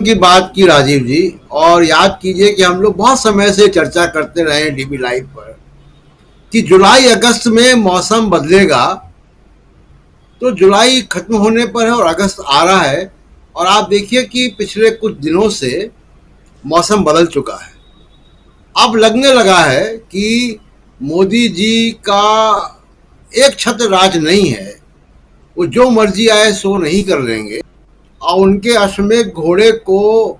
की बात की राजीव जी। और याद कीजिए कि हम लोग बहुत समय से चर्चा करते रहे हैं डीबी लाइव पर कि जुलाई अगस्त में मौसम बदलेगा। तो जुलाई खत्म होने पर है और अगस्त आ रहा है, और आप देखिए कि पिछले कुछ दिनों से मौसम बदल चुका है। अब लगने लगा है कि मोदी जी का एक छत्र राज नहीं है। वो जो मर्जी आए सो नहीं कर लेंगे, और उनके अश्वमेध घोड़े को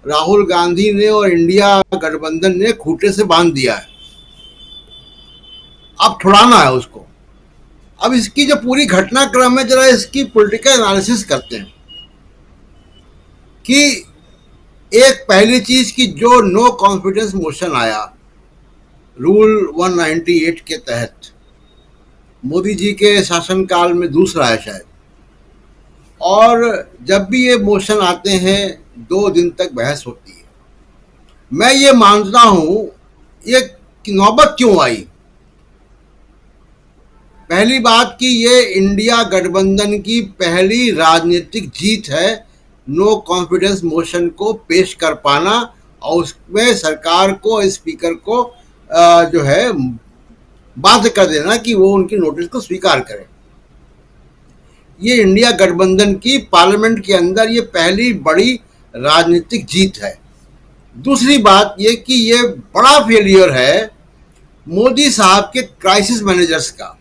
राहुल गांधी ने और इंडिया गठबंधन ने खूंटे से बांध दिया है। अब छुड़ाना है उसको। अब इसकी जो पूरी घटनाक्रम है, जरा इसकी पॉलिटिकल एनालिसिस करते हैं कि एक पहली चीज की जो नो कॉन्फिडेंस मोशन आया रूल 198 के तहत, मोदी जी के शासनकाल में दूसरा है शायद। और जब भी ये मोशन आते हैं 2 दिन तक बहस होती है। मैं ये मानता हूं ये नौबत क्यों आई। पहली बात कि ये इंडिया गठबंधन की पहली राजनीतिक जीत है, नो कॉन्फिडेंस मोशन को पेश कर पाना और उसमें सरकार को, स्पीकर को जो है बाध्य कर देना कि वो उनकी नोटिस को स्वीकार करें। ये इंडिया गठबंधन की पार्लियामेंट के अंदर ये पहली बड़ी राजनीतिक जीत है। दूसरी बात ये कि ये बड़ा फेलियर है मोदी साहब के क्राइसिस मैनेजर्स का।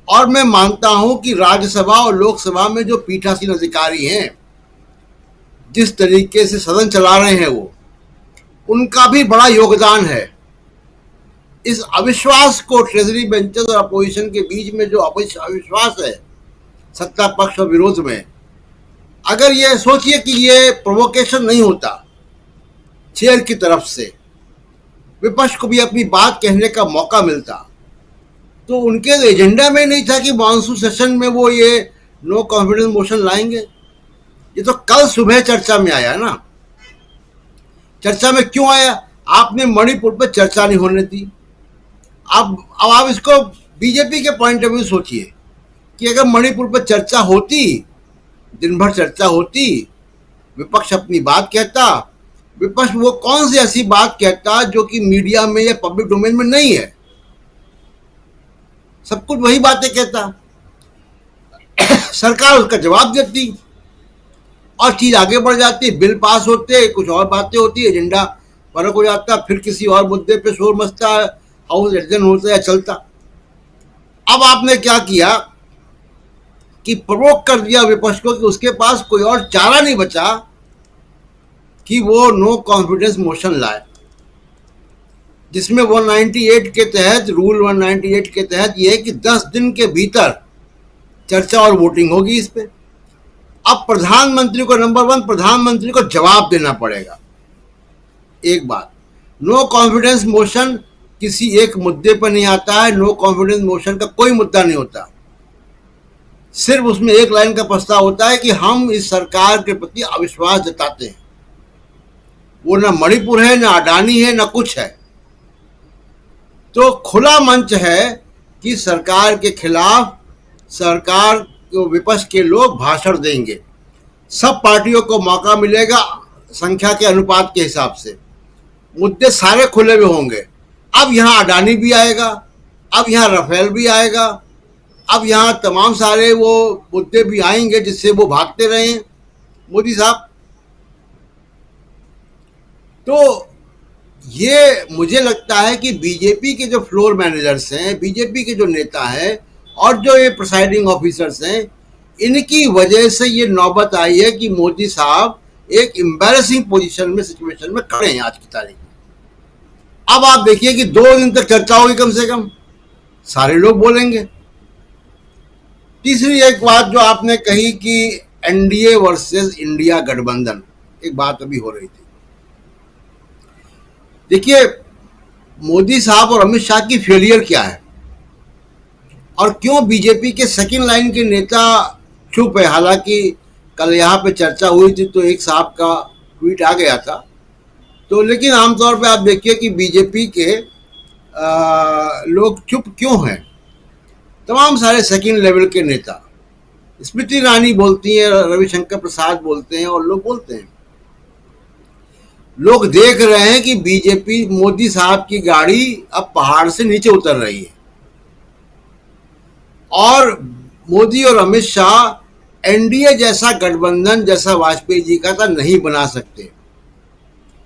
और मैं मानता हूं कि राज्यसभा और लोकसभा में जो पीठासीन अधिकारी हैं, जिस तरीके से सदन चला रहे हैं, वो उनका भी बड़ा योगदान है। इस अविश्वास को ट्रेजरी बेंचेस और अपोजिशन के बीच में जो अविश्वास है सत्ता पक्ष और विरोध में, अगर ये सोचिए कि ये प्रोवोकेशन नहीं होता चेयर की तरफ से, विपक्ष को भी अपनी बात कहने का मौका मिलता, तो उनके एजेंडा में नहीं था कि मानसून सेशन में वो ये नो कॉन्फिडेंस मोशन लाएंगे। ये तो कल सुबह चर्चा में आया ना। चर्चा में क्यों आया? आपने मणिपुर पर चर्चा नहीं होने दी। अब आप इसको बीजेपी के पॉइंट ऑफ व्यू सोचिए कि अगर मणिपुर पर चर्चा होती, दिन भर चर्चा होती, विपक्ष अपनी बात कहता, विपक्ष वो कौन सी ऐसी बात कहता जो कि मीडिया में या पब्लिक डोमेन में नहीं है, सब कुछ वही बातें कहता, सरकार उसका जवाब देती और चीज आगे बढ़ जाती, बिल पास होते, कुछ और बातें होती, एजेंडा फर्क हो जाता, फिर किसी और मुद्दे पे शोर मचता, हाउस एडजन होता या चलता। अब आपने क्या किया कि प्रोवोक कर दिया विपक्ष को कि उसके पास कोई और चारा नहीं बचा कि वो नो कॉन्फिडेंस मोशन लाए, जिसमें 198 के तहत, रूल 198 के तहत ये है कि 10 दिन के भीतर चर्चा और वोटिंग होगी इस पे। अब प्रधानमंत्री को, नंबर 1, प्रधानमंत्री को जवाब देना पड़ेगा। एक बात, नो कॉन्फिडेंस मोशन किसी एक मुद्दे पर नहीं आता है। नो कॉन्फिडेंस मोशन का कोई मुद्दा नहीं होता, सिर्फ उसमें एक लाइन का प्रस्ताव होता है कि हम इस सरकार के प्रति अविश्वास जताते हैं। वो ना मणिपुर है, ना अडानी है, ना कुछ है। तो खुला मंच है कि सरकार के खिलाफ सरकार को विपक्ष के लोग भाषण देंगे। सब पार्टियों को मौका मिलेगा संख्या के अनुपात के हिसाब से, मुद्दे सारे खुले हुए होंगे। अब यहाँ अडानी भी आएगा, अब यहाँ राफेल भी आएगा, अब यहाँ तमाम सारे वो मुद्दे भी आएंगे जिससे वो भागते रहे मोदी साहब। तो ये मुझे लगता है कि बीजेपी के जो फ्लोर मैनेजर्स हैं, बीजेपी के जो नेता हैं और जो ये प्रिसाइडिंग ऑफिसर्स हैं, इनकी वजह से ये नौबत आई है कि मोदी साहब एक एम्बैरेसिंग पोजीशन में, सिचुएशन में खड़े हैं आज की तारीख में। अब आप देखिए कि 2 दिन तक चर्चा होगी, कम से कम सारे लोग बोलेंगे। तीसरी एक बात जो आपने कही कि एनडीए वर्सेस इंडिया गठबंधन, एक बात अभी हो रही थी। देखिए, मोदी साहब और अमित शाह की फेलियर क्या है और क्यों बीजेपी के सेकंड लाइन के नेता चुप है। हालांकि कल यहाँ पे चर्चा हुई थी तो एक साहब का ट्वीट आ गया था, तो लेकिन आमतौर पे आप देखिए कि बीजेपी के लोग चुप क्यों हैं। तमाम सारे सेकंड लेवल के नेता स्मृति ईरानी बोलती हैं, रविशंकर प्रसाद बोलते हैं और लोग बोलते हैं। लोग देख रहे हैं कि बीजेपी, मोदी साहब की गाड़ी अब पहाड़ से नीचे उतर रही है और मोदी और अमित शाह एनडीए जैसा गठबंधन जैसा वाजपेयी जी का था नहीं बना सकते।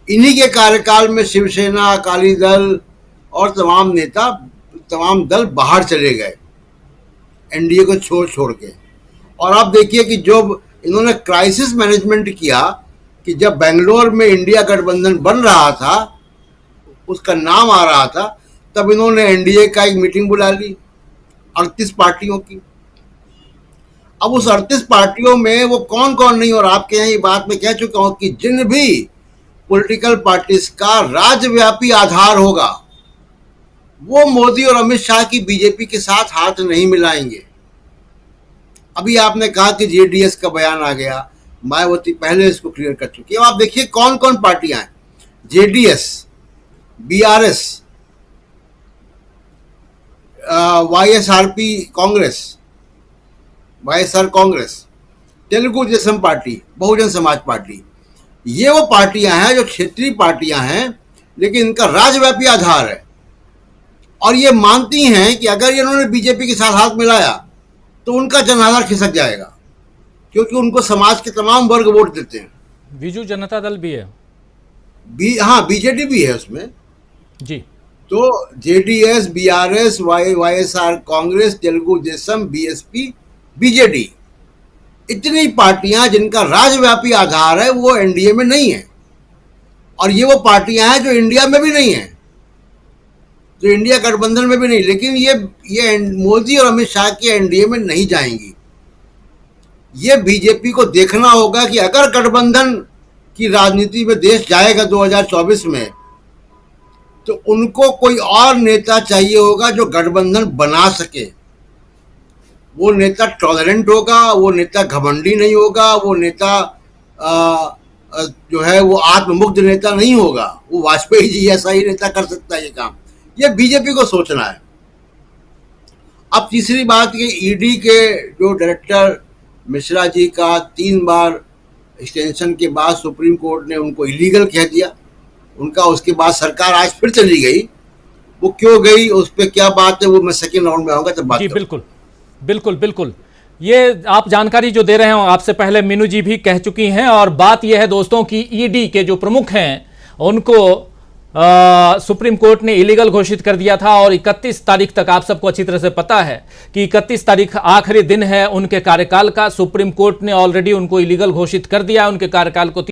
इन्हीं के कार्यकाल में शिवसेना, अकाली दल और तमाम दल बाहर चले गए एनडीए को छोड़ के। और आप देखिए कि जब इन्होंने क्राइसिस मैनेजमेंट किया कि जब बेंगलोर में इंडिया गठबंधन बन रहा था, उसका नाम आ रहा था, तब इन्होंने एनडीए का एक मीटिंग बुला ली 38 पार्टियों की। अब उस 38 पार्टियों में वो कौन कौन नहीं, और आपके यहाँ ये बात मैं कह चुका हूं कि जिन भी पॉलिटिकल पार्टीज का राज्यव्यापी आधार होगा वो मोदी और अमित शाह की बीजेपी के साथ हाथ नहीं मिलाएंगे। अभी आपने कहा कि जेडीएस का बयान आ गया, मायावती पहले इसको क्लियर कर चुकी है। अब आप देखिए कौन कौन पार्टियां हैं, JDS, BRS, YSRP Congress, YSR Congress, Telugu Desam party, Bahujan Samaj party. ये वो पार्टियां हैं जो क्षेत्रीय पार्टियां हैं, लेकिन इनका राज्यव्यापी आधार है और ये मानती हैं कि अगर इन्होंने बीजेपी के साथ हाथ मिलाया तो उनका जनाधार खिसक जाएगा, क्योंकि उनको समाज के तमाम वर्ग वोट देते हैं। बीजू जनता दल भी है, हाँ, बीजेडी भी है उसमें जी। तो JDS, BRS, YSR Congress, Telugu Desam, BSP, BJD, इतनी पार्टियां जिनका राज्यव्यापी आधार है वो एनडीए में नहीं है। और ये वो पार्टियां हैं जो इंडिया में भी नहीं है, जो इंडिया गठबंधन में भी नहीं, लेकिन ये मोदी और अमित शाह की एनडीए में नहीं जाएंगी। ये बीजेपी को देखना होगा कि अगर गठबंधन की राजनीति में देश जाएगा 2024 में, तो उनको कोई और नेता चाहिए होगा जो गठबंधन बना सके। वो नेता टॉलरेंट होगा, वो नेता घमंडी नहीं होगा, वो नेता जो है वो आत्ममुग्ध नेता नहीं होगा। वो वाजपेयी जी ऐसा ही नेता कर सकता है ये काम। ये बीजेपी को सोचना है। अब तीसरी बात कि ईडी के जो डायरेक्टर मिश्रा जी का 3 बार एक्सटेंशन के बाद सुप्रीम कोर्ट ने उनको इलीगल कह दिया उनका, उसके बाद सरकार आज फिर चली गई। वो क्यों गई, उस पर क्या बात है, वो मैं सेकेंड राउंड में आऊंगा तब बात करूंगा। बिल्कुल बिल्कुल बिल्कुल, ये आप जानकारी जो दे रहे हैं आपसे पहले मीनू जी भी कह चुकी हैं। और बात यह है दोस्तों कि ईडी के जो प्रमुख हैं उनको सुप्रीम कोर्ट ने इलीगल घोषित कर दिया था और 31 तारीख तक, आप सबको अच्छी तरह से पता है कि 31 तारीख आखिरी दिन है उनके कार्यकाल का। सुप्रीम कोर्ट ने ऑलरेडी उनको इलीगल घोषित कर दिया, उनके कार्यकाल को